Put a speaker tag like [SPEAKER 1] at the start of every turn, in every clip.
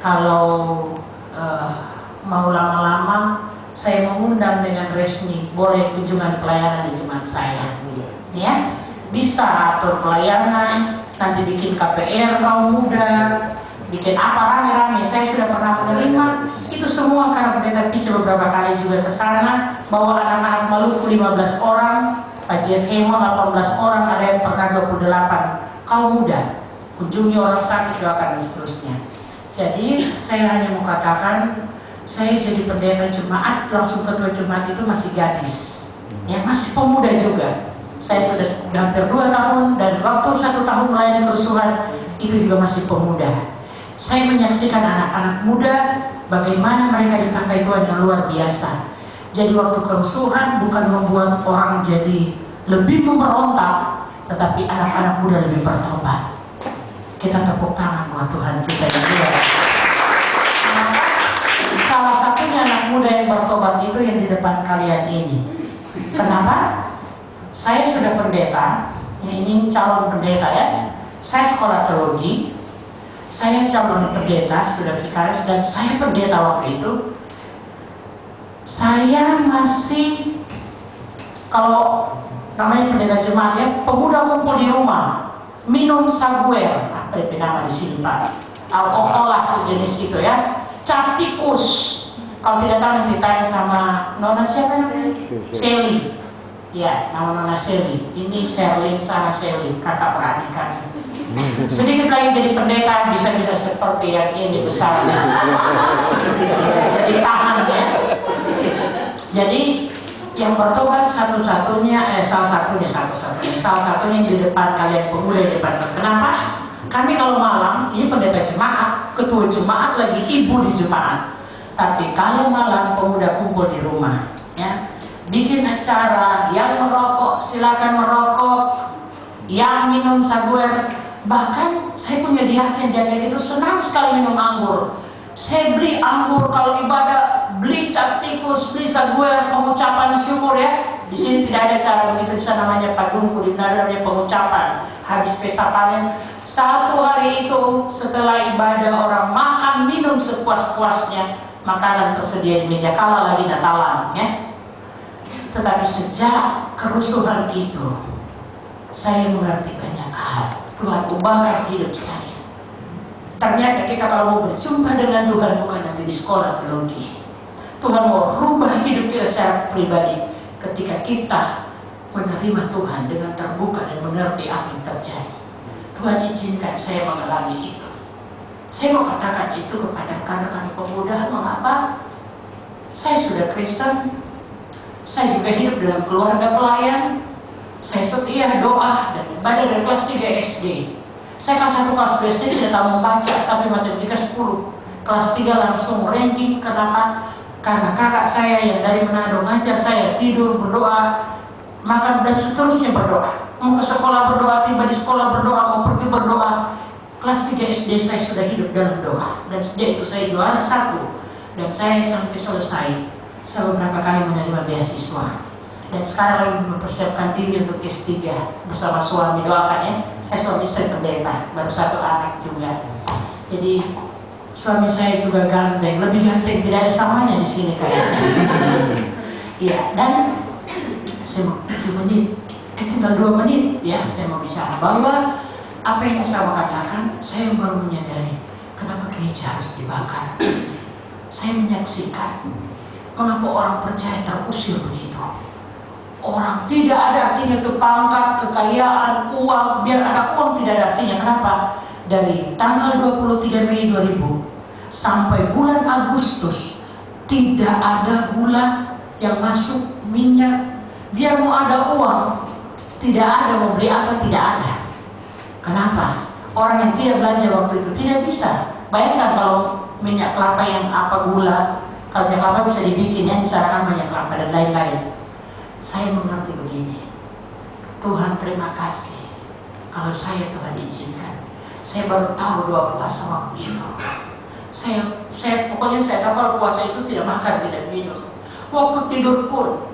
[SPEAKER 1] Kalau mau lama-lama, saya mengundang dengan resmi, boleh kunjungan pelayanan di jemaat saya. Ya, bisa atur pelayanan, nanti bikin KPR kaum muda, bikin apa rame-rame. Saya sudah pernah menerima itu semua karena pendeta Pice beberapa kali juga ke sana, bawa anak-anak Maluku 15 orang, Pak Jeff Hemo 18 orang, ada yang pernah 28 kaum muda. Kunjungi orang sakit, doakan dan seterusnya. Jadi saya hanya mau katakan, saya jadi pendeta jemaat, langsung ketua jemaat itu masih gadis, ya masih pemuda juga. Saya sudah hampir 2 tahun, dan waktu 1 tahun melayani kerusuhan itu juga masih pemuda. Saya menyaksikan anak-anak muda bagaimana mereka dipakai Tuhan yang luar biasa. Jadi waktu kerusuhan bukan membuat orang jadi lebih memberontak, tetapi anak-anak muda lebih bertobat. Kita tepuk tangan buat Tuhan kita yang luar biasa. Salah satunya anak muda yang bertobat itu yang di depan kalian ini. Kenapa? Saya sudah pendeta, ini calon pendeta ya. Saya sekolah teologi, saya calon pendeta, sudah vikaris, dan saya pendeta waktu itu. Saya masih, kalau namanya pendeta jemaat ya, pemuda kumpul di rumah, minum saguer, apa itu nama di sini Pak? Alkohol sejenis itu ya, cap tikus. Kalau tidak tahu nanti tanya sama Nona siapa namanya? Sally. Ya, nama Nona Sally. Ini Sherlyn, sana Sally, kakak perhatikan. Sedikit lagi jadi pendeta, bisa seperti yang ini besar. Jadi tahan ya. Jadi yang bertobat salah satunya di depan kalian pemuda di depan. Kenapa? Kami kalau malam, ini pendeta jemaat, ketua jemaat lagi ibu di jemaat. Tapi kalau malam pemuda kumpul di rumah, ya, bikin acara, yang merokok silakan merokok, yang minum saguer. Bahkan saya punya diaken itu senang sekali minum anggur. Saya beli anggur kalau ibadah, beli cap tikus, beli saguer, pengucapan syukur ya. Di sini tidak ada cara begitu, di sana namanya padungku, di sana namanya pengucapan. Habis pesta panen, 1 hari itu setelah ibadah orang makan minum sepuas-puasnya, makanan tersedia di meja kala lagi Natalan ya. Tetapi sejak kerusuhan itu, saya mengerti banyak hal. Tuhan ubahkan hidup saya. Ternyata kita kalau mau berjumpa dengan Tuhan bukan nanti di sekolah teologi. Tuhan mau rubah hidup kita secara pribadi ketika kita menerima Tuhan dengan terbuka dan mengerti apa yang terjadi. Tuhan izinkan saya mengalami itu. Saya mau katakan itu kepada rekan-rekan pemuda, mengapa? Saya sudah Kristen, saya juga hidup dalam keluarga pelayan, saya setia doa dan ibadah dari kelas 3 SD. Saya kelas 1 kelas 2 SD tidak tahu membaca, tapi matematika 10. Kelas 3 langsung ranking. Kenapa? Karena kakak saya yang dari Manado ngajar saya tidur berdoa, makan dan seterusnya berdoa. Mau ke sekolah berdoa, tiba di sekolah berdoa, mau pergi berdoa. Kelas 3 SD saya sudah hidup dalam doa, dan sejak itu saya juara 1, dan saya sampai selesai. Saya beberapa kali menerima beasiswa, dan sekarang lagi mempersiapkan diri untuk S3 bersama suami. Doakan ya, saya suami istri pendeta, baru 1 anak juga. Jadi suami saya juga ganteng, lebih ganteng tidak ada samanya di sini kayaknya. Iya, dan saya mau 7 menit, tinggal 2 menit ya, saya mau bicara bahwa apa yang saya mau katakan, saya baru menyadari kenapa gereja harus dibakar. Saya menyaksikan mengapa orang percaya terusir begitu. Orang tidak ada artinya itu pangkat, kekayaan, uang, biar ada uang tidak ada artinya. Kenapa? Dari tanggal 23 Mei 2000 sampai bulan Agustus tidak ada gula yang masuk, minyak. Biar mau ada uang, tidak ada, mau beli apa tidak ada. Kenapa? Orang yang tidak belanja waktu itu tidak bisa. Bayangkan kalau minyak kelapa yang apa gula, kalau minyak kelapa bisa dibikin ya, disarankan minyak kelapa dan lain-lain. Saya mengerti begini. Tuhan terima kasih. Kalau saya Tuhan izinkan, saya baru tahu doa puasa waktu itu. Pokoknya saya tahu puasa itu tidak makan, tidak minum. Waktu tidur pun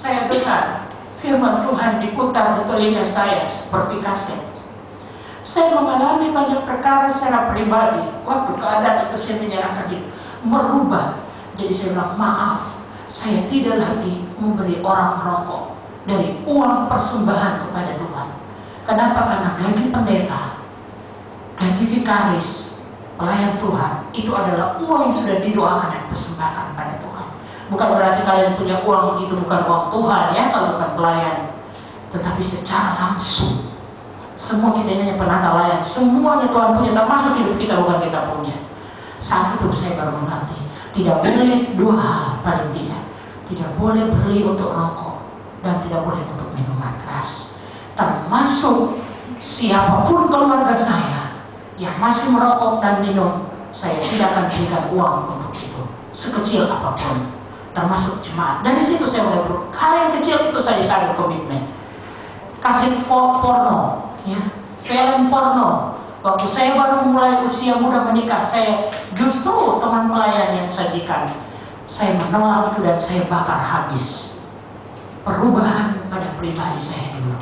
[SPEAKER 1] saya dengar firman Tuhan diputar di telinga saya seperti kaset. Saya mengalami banyak perkara secara pribadi waktu keadaan itu saya menyerahkan diri, merubah. Jadi saya bilang, maaf, saya tidak lagi memberi orang merokok dari uang persembahan kepada Tuhan. Kenapa? Karena gaji pendeta, gaji vikaris, pelayan Tuhan, itu adalah uang yang sudah didoakan dan persembahkan pada Tuhan. Bukan berarti kalian punya uang itu bukan uang Tuhan ya, kalau bukan pelayan. Tetapi secara langsung, semua kita ini penata layan, semuanya Tuhan punya, termasuk hidup kita bukan kita punya. Saat itu saya baru mengerti, tidak boleh dua hal paling tidak. Tidak boleh beli untuk rokok dan tidak boleh untuk minuman keras. Termasuk siapapun keluarga saya yang masih merokok dan minum, saya tidak akan berikan uang untuk itu, sekecil apapun. Termasuk jemaat. Dari situ saya mulai hal yang kecil itu saya cari komitmen. Kasih porno, ya, film porno. Waktu saya baru mulai usia muda menikah, saya justru teman pelayan yang sajikan, saya menolak itu dan saya bakar habis. Perubahan pada pribadi saya dulu.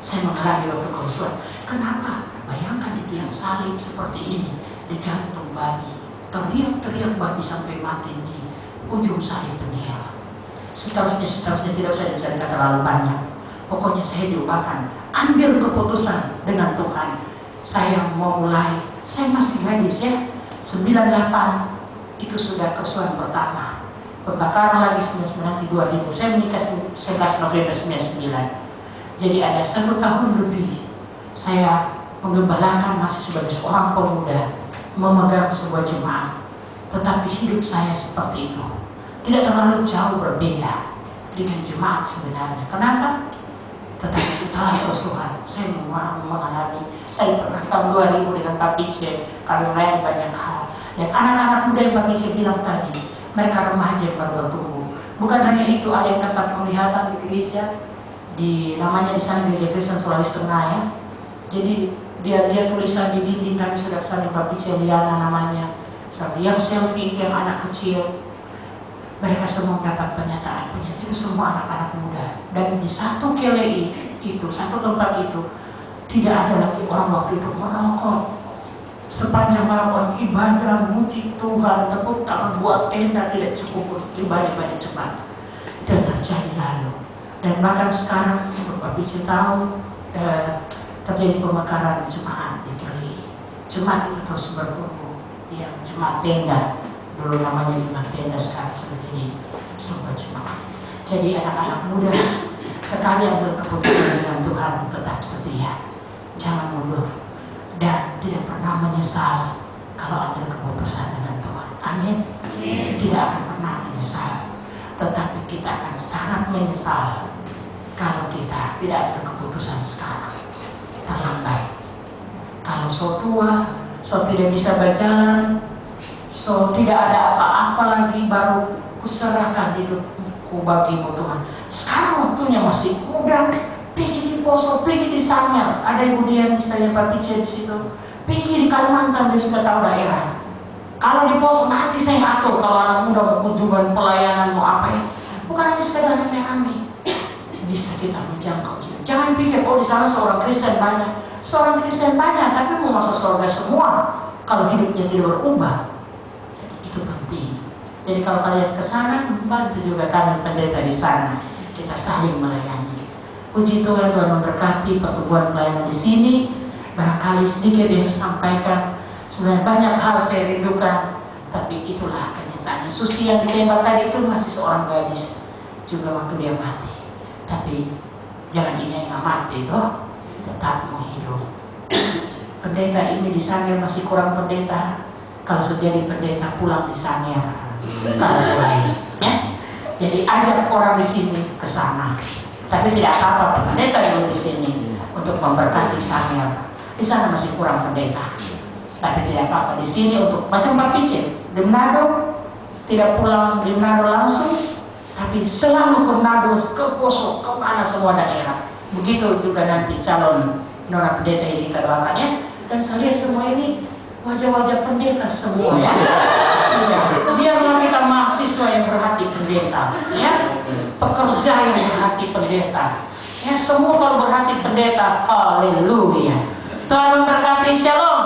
[SPEAKER 1] Saya mengalami waktu keusuhan. Kenapa? Bayangkan itu yang salib seperti ini, digantung babi, teriak-teriak babi sampai mati di ujung salib dunia. Seterusnya tidak usah diceritakan terlalu banyak. Pokoknya saya diubahkan, ambil keputusan dengan Tuhan. Saya mau mulai, saya masih gadis ya, 98 itu sudah kesulitan pertama. Pembakaran lagi 99 di 2000. Saya menikah 11 November 99. Jadi ada 1 tahun lebih saya menggembalakan masih sebagai seorang pemuda, memegang sebuah jemaat. Tetapi hidup saya seperti itu tidak terlalu jauh berbeda dengan jemaat sebenarnya. Kenapa? Tetapi setelah kesulitan saya mengalami, saya pernah tahun 2000 dengan Pak Pice, kami lain banyak hal. Dan anak-anak muda yang Pak Pice bilang tadi, mereka remaja yang baru bertumbuh. Bukan hanya itu, ada yang tempat penglihatan di gereja, namanya di sana Gereja Kristen Sulawesi Tengah ya. Jadi dia tulisan di dinding, kami sudah saling Pak Pice, Liana namanya. Yang selfie, yang anak kecil, mereka semua mendapat pernyataan itu semua anak-anak muda. Dan di satu kele itu, satu tempat itu, tidak ada lagi orang waktu itu merokok. Sepanjang malam orang ibadah, muji Tuhan, tepuk tangan, buat tenda, tidak cukup untuk ibadah pada cepat. Itu terjadi lalu. Dan bahkan sekarang, Bapak bisa tahu, terjadi pemekaran jemaat di Keli. Jemaat itu terus bertumbuh. Yang jemaat tenda, dulu namanya jemaat tenda, sekarang sudah jadi sebuah jemaat. Jadi anak-anak muda, sekali ambil keputusan dengan Tuhan, tetap setia, jangan mundur, dan tidak pernah menyesal kalau ambil keputusan dengan Tuhan. Amin. Tidak akan pernah menyesal, tetapi kita akan sangat menyesal kalau kita tidak ambil keputusan sekarang. Terlambat. Kalau so tua, so tidak bisa berjalan, so tidak ada apa-apa lagi, baru kuserahkan hidupku bagimu Tuhan. Sekarang waktunya masih muda, pergi di Poso, pergi di Sanyar. Ada Ibu Dian misalnya Pak Pice di situ. Pergi di Kalimantan, dia sudah tahu daerah. Kalau di Poso nanti saya ngatur kalau anak muda mau kunjungan pelayanan mau apa ya. Bukan hanya sekedar rame-rame. Bisa kita menjangkau. Jangan pikir oh di sana seorang Kristen banyak. Seorang Kristen banyak, tapi mau masuk surga semua kalau hidupnya tidak berubah. Itu penting. Jadi kalau kalian ke sana, bantu juga kami pendeta di sana. Kita saling melayani. Puji Tuhan, Tuhan memberkati pertumbuhan pelayanan di sini. Barangkali sedikit yang disampaikan. Sebenarnya banyak hal saya rindukan, tapi itulah kenyataan. Susi yang ditembak tadi itu masih seorang gadis, juga waktu dia mati. Tapi jangan ini yang mati, toh tetap mau hidup. Pendeta ini di Sangir masih kurang pendeta. Kalau sudah jadi pendeta pulang di Sangir, kalau boleh, ya. Jadi ajak orang di sini ke sana. Tapi tidak apa-apa pendeta dulu di sini untuk memberkati Sangir. Di sana masih kurang pendeta. Tapi tidak apa-apa di sini untuk macam Pak Pice di Manado, tidak pulang di Manado langsung, tapi selalu ke Manado, ke Poso, ke mana semua daerah. Begitu juga nanti calon nona pendeta ini kita doakan ya. Dan saya lihat semua ini wajah-wajah pendeta semua ya. Biarlah kita mahasiswa yang berhati pendeta, ya, pekerja yang berhati pendeta, ya, semua kalau berhati pendeta, haleluya. Tuhan memberkati, shalom.